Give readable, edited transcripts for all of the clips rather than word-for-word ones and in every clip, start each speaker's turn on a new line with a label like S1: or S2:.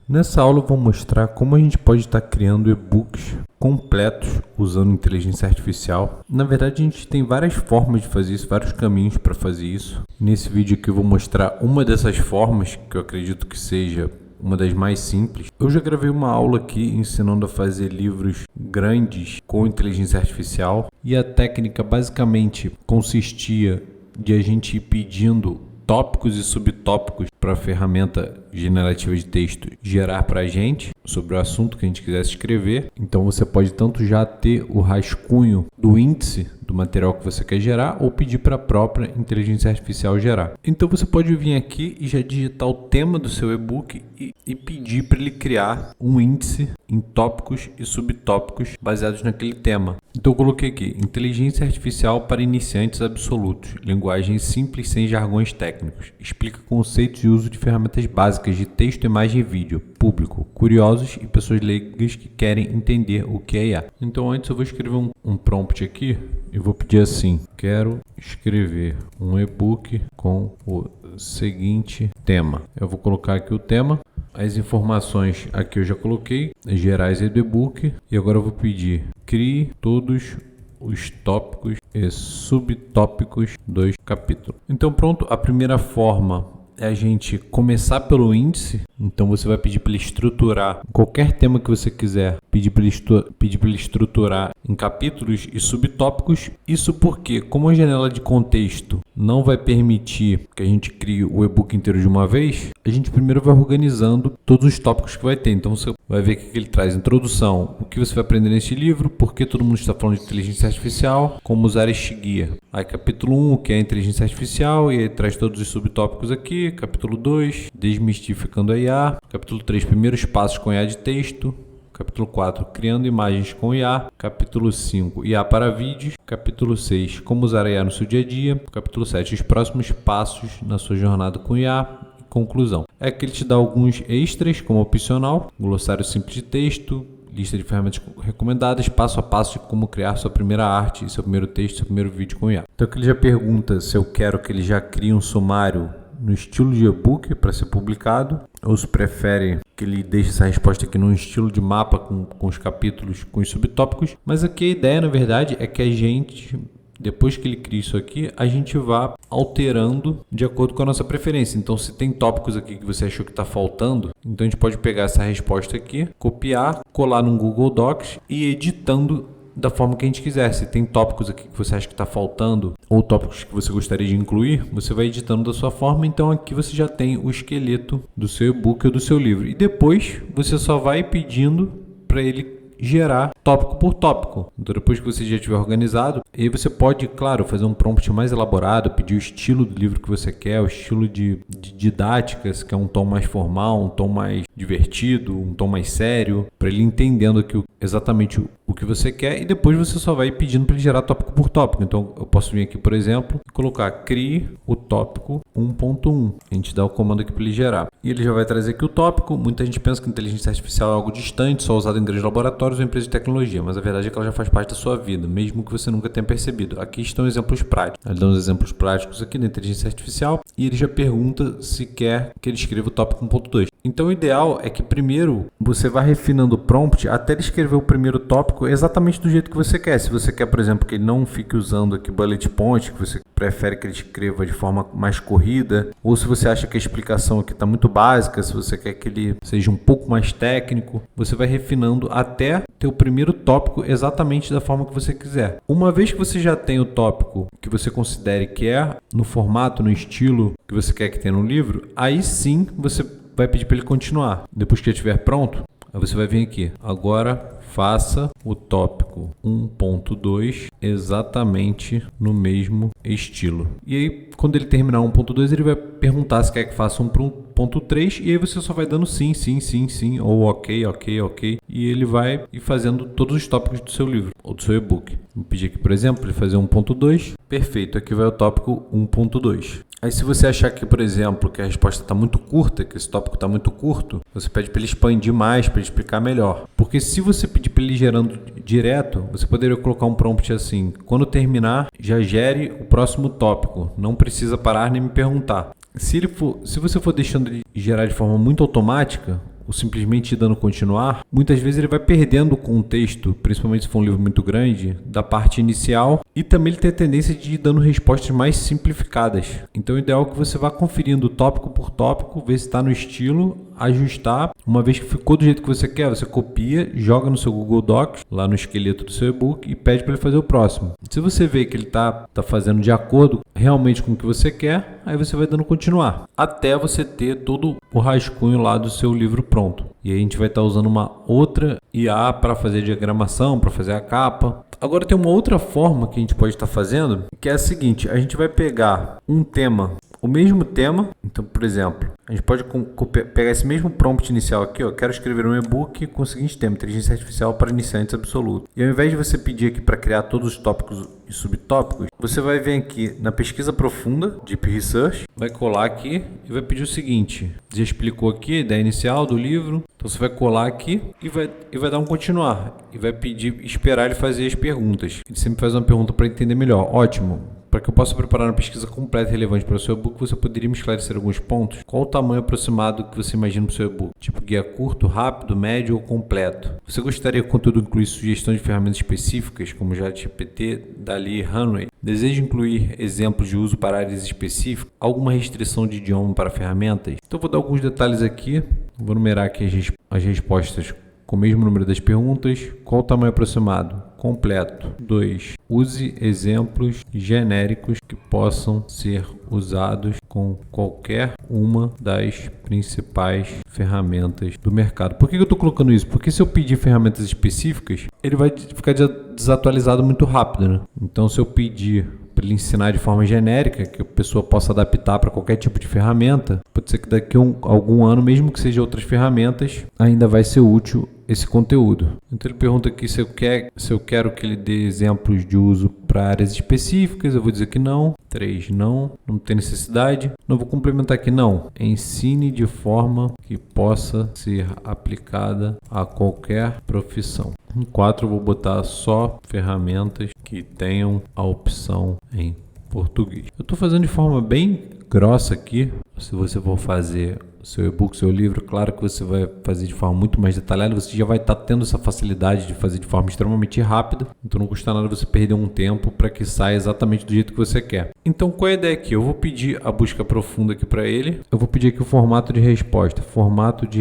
S1: Nessa aula eu vou mostrar como a gente pode estar criando e-books completos usando inteligência artificial. Na verdade, a gente tem várias formas de fazer isso, vários caminhos para fazer isso. Nesse vídeo aqui eu vou mostrar uma dessas formas, que eu acredito que seja uma das mais simples. Eu já gravei uma aula aqui ensinando a fazer livros grandes com inteligência artificial e a técnica basicamente consistia de a gente ir pedindo tópicos e subtópicos para a ferramenta generativa de texto gerar para a gente sobre o assunto que a gente quisesse escrever. Então você pode tanto já ter o rascunho do índice do material que você quer gerar ou pedir para a própria inteligência artificial gerar. Então você pode vir aqui e já digitar o tema do seu e-book e pedir para ele criar um índice em tópicos e subtópicos baseados naquele tema. Então eu coloquei aqui: inteligência artificial para iniciantes absolutos, linguagem simples sem jargões técnicos, explica conceitos e uso de ferramentas básicas de texto, imagem e vídeo, público, curiosos e pessoas leigas que querem entender o que é IA. Então antes eu vou escrever um prompt aqui e vou pedir assim: quero escrever um e-book com o seguinte tema. Eu vou colocar aqui o tema. As informações aqui eu já coloquei, gerais do e-book, e agora eu vou pedir: crie todos os tópicos e subtópicos dos capítulos. Então pronto, a primeira forma é a gente começar pelo índice. Então você vai pedir para ele estruturar qualquer tema que você quiser, pedir para ele estruturar em capítulos e subtópicos. Isso porque, como a janela de contexto não vai permitir que a gente crie o e-book inteiro de uma vez, a gente primeiro vai organizando todos os tópicos que vai ter. Então você vai ver que ele traz introdução, o que você vai aprender neste livro, por que todo mundo está falando de inteligência artificial, como usar este guia. Aí capítulo 1, que é a inteligência artificial, e aí traz todos os subtópicos aqui. Capítulo 2, desmistificando a IA. Capítulo 3, primeiros passos com IA de texto. Capítulo 4, criando imagens com IA. Capítulo 5, IA para vídeos. Capítulo 6, como usar a IA no seu dia a dia. Capítulo 7, os próximos passos na sua jornada com IA. Conclusão. É que ele te dá alguns extras como opcional, glossário simples de texto, lista de ferramentas recomendadas, passo a passo de como criar sua primeira arte, seu primeiro texto, seu primeiro vídeo com IA. Então aqui ele já pergunta se eu quero que ele já crie um sumário no estilo de e-book para ser publicado, ou se prefere que ele deixe essa resposta aqui num estilo de mapa com os capítulos, com os subtópicos. Mas aqui a ideia, na verdade, é que a gente, depois que ele cria isso aqui, a gente vá alterando de acordo com a nossa preferência. Então, se tem tópicos aqui que você achou que está faltando, então a gente pode pegar essa resposta aqui, copiar, colar num Google Docs e ir editando da forma que a gente quiser. Se tem tópicos aqui que você acha que está faltando ou tópicos que você gostaria de incluir, você vai editando da sua forma. Então aqui você já tem o esqueleto do seu e-book ou do seu livro. E depois você só vai pedindo para ele gerar tópico por tópico. Então depois que você já tiver organizado, aí você pode, claro, fazer um prompt mais elaborado, pedir o estilo do livro que você quer, o estilo de didáticas, que é um tom mais formal, um tom mais divertido, um tom mais sério, para ele entendendo aqui exatamente o que você quer, e depois você só vai pedindo para ele gerar tópico por tópico. Então eu posso vir aqui, por exemplo, e colocar crie o tópico 1.1. A gente dá o comando aqui para ele gerar. E ele já vai trazer aqui o tópico. Muita gente pensa que inteligência artificial é algo distante, só usado em grandes laboratórios ou empresas de tecnologia, mas a verdade é que ela já faz parte da sua vida, mesmo que você nunca tenha percebido. Aqui estão exemplos práticos. Ele dá uns exemplos práticos aqui da inteligência artificial e ele já pergunta se quer que ele escreva o tópico 1.2. Então o ideal é que primeiro você vá refinando o prompt até ele escrever o primeiro tópico exatamente do jeito que você quer. Se você quer, por exemplo, que ele não fique usando aqui bullet point, que você prefere que ele escreva de forma mais corrida, ou se você acha que a explicação aqui está muito básica, se você quer que ele seja um pouco mais técnico, você vai refinando até ter o primeiro tópico exatamente da forma que você quiser. Uma vez que você já tem o tópico que você considere que é no formato, no estilo que você quer que tenha no livro, aí sim você vai pedir para ele continuar. Depois que ele estiver pronto, aí você vai vir aqui. Agora faça o tópico 1.2 exatamente no mesmo estilo. E aí, quando ele terminar 1.2, ele vai perguntar se quer que faça 1.3 e aí você só vai dando sim, sim, sim, sim, ou ok, ok, ok. E ele vai ir fazendo todos os tópicos do seu livro ou do seu e-book. Vou pedir aqui, por exemplo, ele fazer 1.2. Perfeito, aqui vai o tópico 1.2. Aí se você achar que, por exemplo, que a resposta está muito curta, que esse tópico está muito curto, você pede para ele expandir mais, para ele explicar melhor. Porque se você pedir para ele gerando direto, você poderia colocar um prompt assim: quando terminar, já gere o próximo tópico, não precisa parar nem me perguntar. Se você for deixando ele gerar de forma muito automática, ou simplesmente dando continuar, muitas vezes ele vai perdendo o contexto, principalmente se for um livro muito grande, da parte inicial, e também ele tem a tendência de ir dando respostas mais simplificadas. Então o ideal é que você vá conferindo tópico por tópico, ver se está no estilo, ajustar. Uma vez que ficou do jeito que você quer, você copia, joga no seu Google Docs, lá no esqueleto do seu e-book, e pede para ele fazer o próximo. Se você vê que ele está fazendo de acordo realmente com o que você quer, aí você vai dando continuar, até você ter todo o rascunho lá do seu livro pronto. E aí a gente vai estar usando uma outra IA para fazer diagramação, para fazer a capa. Agora tem uma outra forma que a gente pode estar fazendo, que é a seguinte: a gente vai pegar um tema, o mesmo tema. Então, por exemplo, a gente pode pegar esse mesmo prompt inicial aqui, ó, quero escrever um e-book com o seguinte tema: inteligência artificial para iniciantes absoluto. E ao invés de você pedir aqui para criar todos os tópicos e subtópicos, você vai vir aqui na pesquisa profunda, Deep Research, vai colar aqui e vai pedir o seguinte: já explicou aqui a ideia inicial do livro, então você vai colar aqui e vai dar um continuar, e vai pedir, esperar ele fazer as perguntas. Ele sempre faz uma pergunta para entender melhor. Ótimo. Para que eu possa preparar uma pesquisa completa e relevante para o seu e-book, você poderia me esclarecer alguns pontos? Qual o tamanho aproximado que você imagina para o seu e-book? Tipo guia curto, rápido, médio ou completo? Você gostaria que o conteúdo incluísse sugestões de ferramentas específicas, como ChatGPT, DALL-E e Runway? Deseja incluir exemplos de uso para áreas específicas? Alguma restrição de idioma para ferramentas? Então eu vou dar alguns detalhes aqui. Vou numerar aqui as respostas com o mesmo número das perguntas. Qual o tamanho aproximado? Completo. 2. Use exemplos genéricos que possam ser usados com qualquer uma das principais ferramentas do mercado. Por que eu estou colocando isso? Porque se eu pedir ferramentas específicas, ele vai ficar desatualizado muito rápido, né? Então, se eu pedir para ele ensinar de forma genérica, que a pessoa possa adaptar para qualquer tipo de ferramenta, pode ser que daqui a algum ano, mesmo que seja outras ferramentas, ainda vai ser útil esse conteúdo. Então ele pergunta aqui se eu quero que ele dê exemplos de uso para áreas específicas. Eu vou dizer que não. 3, não tem necessidade. Não vou complementar aqui, não. Ensine de forma que possa ser aplicada a qualquer profissão. Em 4 eu vou botar só ferramentas que tenham a opção em português. Eu estou fazendo de forma bem grossa aqui. Se você for fazer o seu e-book, seu livro, claro que você vai fazer de forma muito mais detalhada, você já vai estar tendo essa facilidade de fazer de forma extremamente rápida, então não custa nada você perder um tempo para que saia exatamente do jeito que você quer. Então qual é a ideia aqui? Eu vou pedir a busca profunda aqui para ele, eu vou pedir aqui o formato de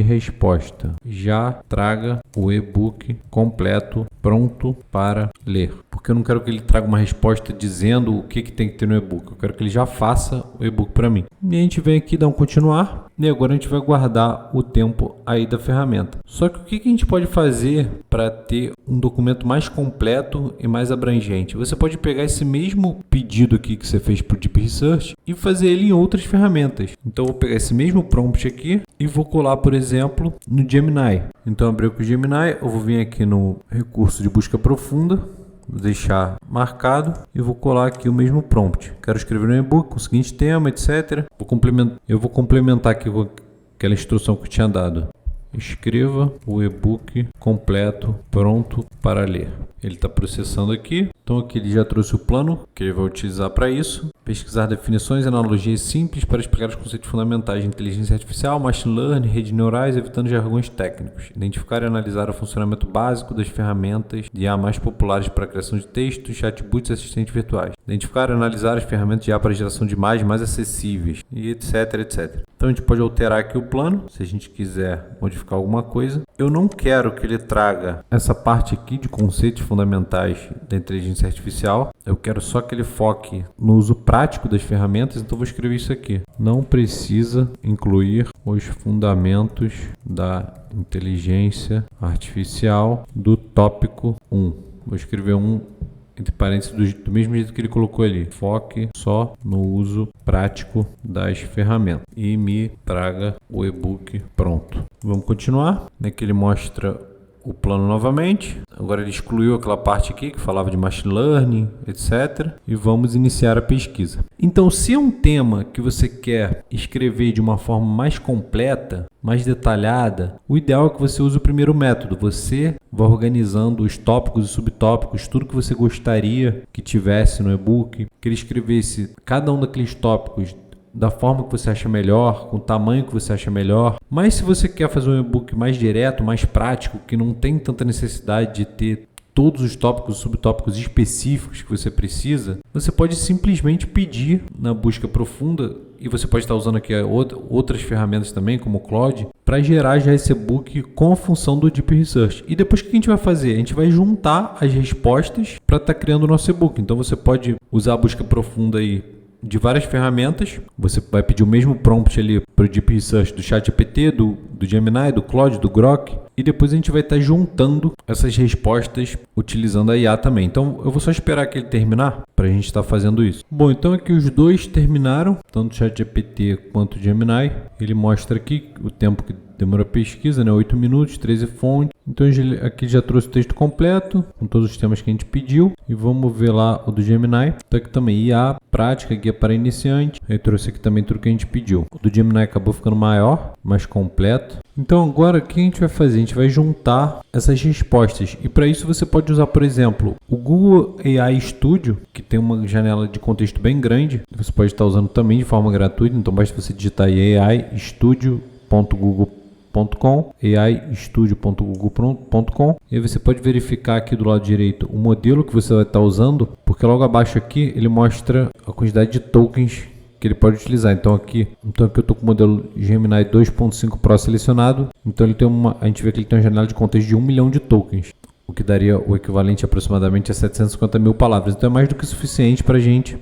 S1: resposta, já traga o e-book completo, pronto para ler, porque eu não quero que ele traga uma resposta dizendo o que tem que ter no e-book, eu quero que ele já faça o e-book para mim. E a gente vem aqui, dá um continuar, e agora a gente vai guardar o tempo aí da ferramenta. Só que o que a gente pode fazer para ter um documento mais completo e mais abrangente? Você pode pegar esse mesmo pedido aqui que você fez para o Deep Research e fazer ele em outras ferramentas. Então eu vou pegar esse mesmo prompt aqui e vou colar, por exemplo, no Gemini. Então abri com o Gemini, eu vou vir aqui no recurso de busca profunda, vou deixar marcado e vou colar aqui o mesmo prompt. Quero escrever um e-book com o seguinte tema, etc. Eu vou complementar aqui com aquela instrução que eu tinha dado. Escreva o e-book completo, pronto para ler. Ele está processando aqui. Então aqui ele já trouxe o plano que ele vai utilizar para isso. Pesquisar definições e analogias simples para explicar os conceitos fundamentais de inteligência artificial, machine learning, redes neurais, evitando jargões técnicos. Identificar e analisar o funcionamento básico das ferramentas de IA mais populares para a criação de textos, chatbots e assistentes virtuais. Identificar e analisar as ferramentas de IA para a geração de imagens mais acessíveis, e etc, etc. Então a gente pode alterar aqui o plano, se a gente quiser modificar alguma coisa. Eu não quero que ele traga essa parte aqui de conceitos fundamentais da inteligência artificial. Eu quero só que ele foque no uso prático das ferramentas, então vou escrever isso aqui. Não precisa incluir os fundamentos da inteligência artificial do tópico 1. Vou escrever entre parênteses do mesmo jeito que ele colocou ali. Foque só no uso prático das ferramentas e me traga o e-book pronto. Vamos continuar. Aqui ele mostra o plano novamente. Agora ele excluiu aquela parte aqui que falava de machine learning, etc. E vamos iniciar a pesquisa. Então, se é um tema que você quer escrever de uma forma mais completa, mais detalhada, o ideal é que você use o primeiro método. Você vai organizando os tópicos e subtópicos, tudo que você gostaria que tivesse no e-book, que ele escrevesse cada um daqueles tópicos da forma que você acha melhor, com o tamanho que você acha melhor. Mas se você quer fazer um e-book mais direto, mais prático, que não tem tanta necessidade de ter todos os tópicos e subtópicos específicos que você precisa, você pode simplesmente pedir na busca profunda, e você pode estar usando aqui outras ferramentas também, como o Claude, para gerar já esse e-book com a função do Deep Research. E depois o que a gente vai fazer? A gente vai juntar as respostas para estar criando o nosso e-book. Então você pode usar a busca profunda aí de várias ferramentas. Você vai pedir o mesmo prompt ali para o Deep Research do ChatGPT, do Gemini, do Claude, do Grok, e depois a gente vai estar juntando essas respostas utilizando a IA também. Então eu vou só esperar que ele terminar para a gente estar fazendo isso. Bom, então aqui os dois terminaram, tanto o ChatGPT quanto o Gemini. Ele mostra aqui o tempo que demora a pesquisa, né? 8 minutos, 13 fontes. Então aqui já trouxe o texto completo, com todos os temas que a gente pediu. E vamos ver lá o do Gemini. Então aqui também IA, prática, guia para iniciante. Eu trouxe aqui também tudo que a gente pediu. O do Gemini acabou ficando maior, mais completo. Então agora o que a gente vai fazer? A gente vai juntar essas respostas. E para isso você pode usar, por exemplo, o Google AI Studio, que tem uma janela de contexto bem grande. Você pode estar usando também de forma gratuita. Então basta você digitar aí aistudio.google.com, aistudio.google.com, e aí você pode verificar aqui do lado direito o modelo que você vai estar usando, porque logo abaixo aqui ele mostra a quantidade de tokens que ele pode utilizar. Então aqui eu estou com o modelo Gemini 2.5 Pro selecionado. Então ele tem a gente vê que ele tem uma janela de contexto de 1 milhão de tokens, o que daria o equivalente aproximadamente a 750 mil palavras. Então é mais do que suficiente para a gente.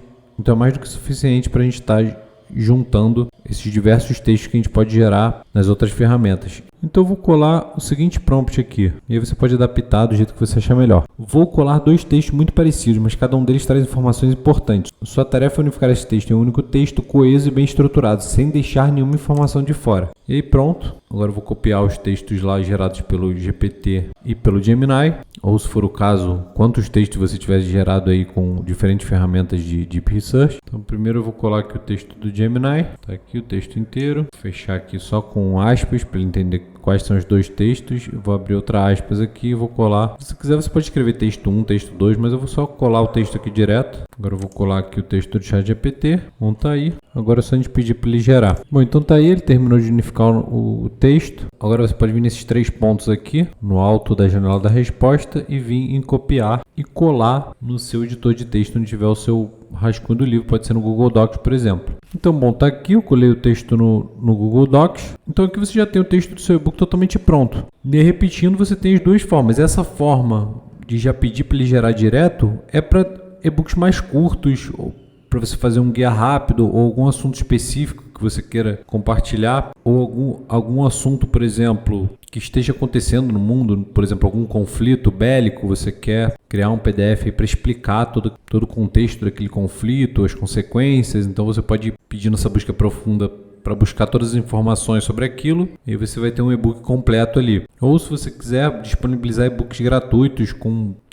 S1: Estar juntando esses diversos textos que a gente pode gerar nas outras ferramentas. Então eu vou colar o seguinte prompt aqui, e aí você pode adaptar do jeito que você achar melhor. Vou colar dois textos muito parecidos, mas cada um deles traz informações importantes. Sua tarefa é unificar esse texto em um único texto coeso e bem estruturado, sem deixar nenhuma informação de fora. E aí pronto, agora eu vou copiar os textos lá gerados pelo GPT e pelo Gemini, ou se for o caso, quantos textos você tiver gerado aí com diferentes ferramentas de Deep Research. Então primeiro eu vou colar aqui o texto do Gemini, tá aqui o texto inteiro, vou fechar aqui só com aspas para ele entender quais são os dois textos. Eu vou abrir outra aspas aqui e vou colar. Se você quiser você pode escrever texto 1, texto 2, mas eu vou só colar o texto aqui direto. Agora eu vou colar aqui o texto do ChatGPT, tá aí. Agora é só a gente pedir para ele gerar. Bom, então tá aí, ele terminou de unificar o texto. Agora você pode vir nesses 3 pontos aqui, no alto da janela da resposta, e vir em copiar e colar no seu editor de texto onde tiver o seu rascunho do livro, pode ser no Google Docs, por exemplo. Então, bom, tá aqui, eu colei o texto no Google Docs. Então aqui você já tem o texto do seu e-book totalmente pronto. E repetindo, você tem as duas formas. Essa forma de já pedir para ele gerar direto é para e-books mais curtos, ou para você fazer um guia rápido, ou algum assunto específico que você queira compartilhar, ou algum assunto, por exemplo, que esteja acontecendo no mundo, por exemplo, algum conflito bélico, você quer criar um PDF para explicar todo o contexto daquele conflito, as consequências. Então você pode pedir nessa busca profunda para buscar todas as informações sobre aquilo, e você vai ter um e-book completo ali. Ou se você quiser disponibilizar e-books gratuitos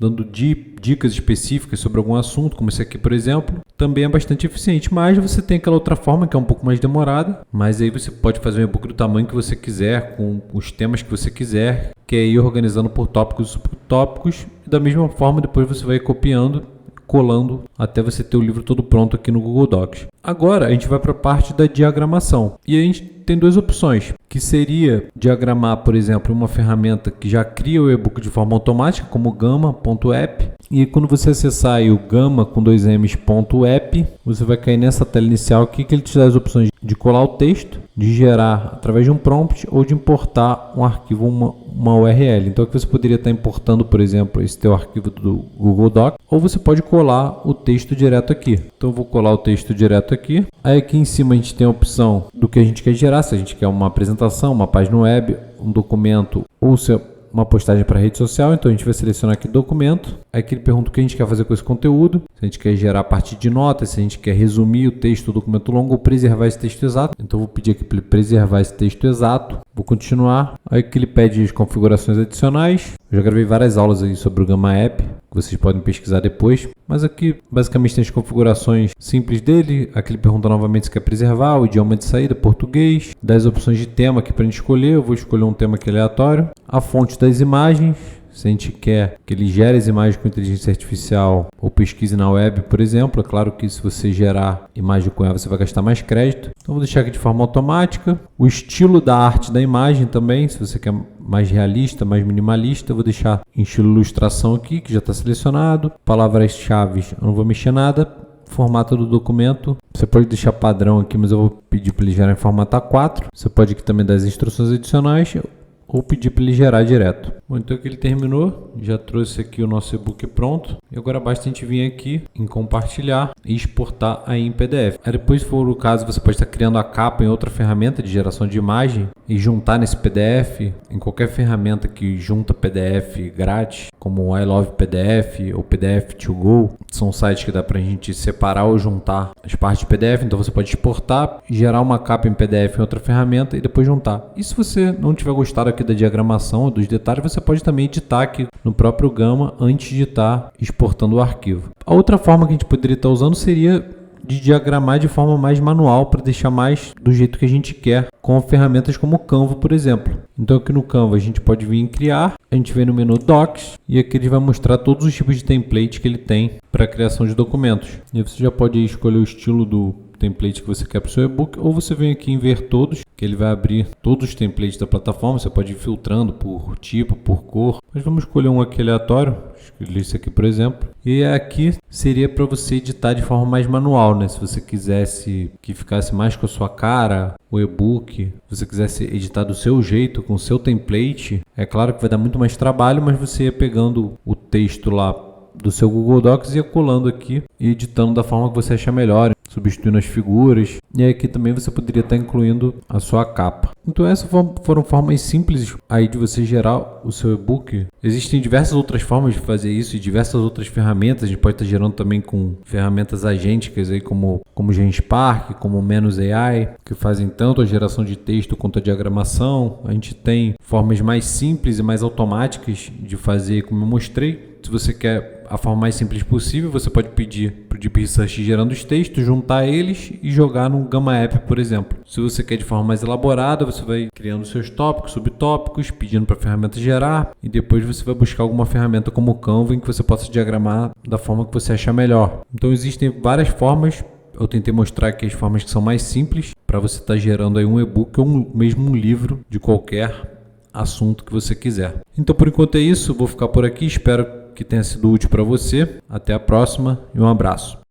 S1: dando dicas específicas sobre algum assunto, como esse aqui, por exemplo, também é bastante eficiente. Mas você tem aquela outra forma que é um pouco mais demorada, mas aí você pode fazer um e-book do tamanho que você quiser, com os temas que você quiser, que é ir organizando por tópicos e subtópicos, e da mesma forma depois você vai copiando, colando até você ter o livro todo pronto aqui no Google Docs. Agora a gente vai para a parte da diagramação, e a gente tem duas opções, que seria diagramar, por exemplo, uma ferramenta que já cria o e-book de forma automática, como o Gamma.app, e quando você acessar aí o Gamma com 2ms.app, você vai cair nessa tela inicial aqui que ele te dá as opções de colar o texto, de gerar através de um prompt ou de importar um arquivo, uma URL. Então aqui você poderia estar importando, por exemplo, esse teu arquivo do Google Docs, ou você pode colar o texto direto aqui. Então eu vou colar o texto direto aqui. Aí aqui em cima a gente tem a opção do que a gente quer gerar, se a gente quer uma apresentação, uma página web, um documento ou se uma postagem para rede social. Então a gente vai selecionar aqui documento. Aí aqui ele pergunta o que a gente quer fazer com esse conteúdo. Se a gente quer gerar a partir de notas, se a gente quer resumir o texto do documento longo ou preservar esse texto exato. Então eu vou pedir aqui para ele preservar esse texto exato. Vou continuar. Aí aqui ele pede as configurações adicionais. Eu já gravei várias aulas aí sobre o Gamma App, que vocês podem pesquisar depois. Mas aqui basicamente tem as configurações simples dele. Aqui ele pergunta novamente se quer preservar o idioma de saída, português. Das opções de tema aqui para a gente escolher. Eu vou escolher um tema aqui aleatório. A fonte das imagens, Se a gente quer que ele gere as imagens com inteligência artificial ou pesquise na web, por exemplo, é claro que se você gerar imagem com ela, você vai gastar mais crédito. Então vou deixar aqui de forma automática. O estilo da arte da imagem também, se você quer mais realista, mais minimalista, eu vou deixar em estilo ilustração aqui, que já está selecionado. Palavras-chave, eu não vou mexer nada. Formato do documento, você pode deixar padrão aqui, mas eu vou pedir para ele gerar em formato A4. Você pode aqui também dar as instruções adicionais ou pedir para ele gerar direto. Bom, então aqui ele terminou, já trouxe aqui o nosso e-book pronto. E agora basta a gente vir aqui em compartilhar e exportar aí em PDF. Aí depois, se for o caso, você pode estar criando a capa em outra ferramenta de geração de imagem e juntar nesse PDF, em qualquer ferramenta que junta PDF grátis, como o I Love PDF ou PDF to Go. São sites que dá para a gente separar ou juntar as partes de PDF. Então você pode exportar, gerar uma capa em PDF em outra ferramenta e depois juntar. E se você não tiver gostado aqui da diagramação, dos detalhes, você pode também editar aqui no próprio Gamma antes de estar exportando o arquivo. A outra forma que a gente poderia estar usando seria de diagramar de forma mais manual para deixar mais do jeito que a gente quer, com ferramentas como o Canva, por exemplo. Então aqui no Canva a gente pode vir em criar, a gente vem no menu Docs e aqui ele vai mostrar todos os tipos de template que ele tem para a criação de documentos. E você já pode escolher o estilo do template que você quer para o seu e-book, ou você vem aqui em ver todos, que ele vai abrir todos os templates da plataforma. Você pode ir filtrando por tipo, por cor, mas vamos escolher um aqui aleatório, escolhi esse aqui por exemplo, e aqui seria para você editar de forma mais manual, né? Se você quisesse que ficasse mais com a sua cara, o e-book, se você quisesse editar do seu jeito, com o seu template, é claro que vai dar muito mais trabalho, mas você ia pegando o texto lá do seu Google Docs e ia colando aqui e editando da forma que você achar melhor, substituindo as figuras. E aqui também você poderia estar incluindo a sua capa. Então essas foram formas simples aí de você gerar o seu e-book. Existem diversas outras formas de fazer isso e diversas outras ferramentas. A gente pode estar gerando também com ferramentas agênticas aí como Genspark, como Menos AI, que fazem tanto a geração de texto quanto a diagramação. A gente tem formas mais simples e mais automáticas de fazer, como eu mostrei. Se você quer a forma mais simples possível, você pode pedir para o Deep Research gerando os textos, juntar eles e jogar no Gamma App, por exemplo. Se você quer de forma mais elaborada, você vai criando seus tópicos, subtópicos, pedindo para a ferramenta gerar e depois você vai buscar alguma ferramenta como o Canva em que você possa diagramar da forma que você achar melhor. Então existem várias formas. Eu tentei mostrar aqui as formas que são mais simples para você estar gerando aí um e-book ou mesmo um livro de qualquer assunto que você quiser. Então por enquanto é isso, vou ficar por aqui, espero que tenha sido útil para você. Até a próxima e um abraço.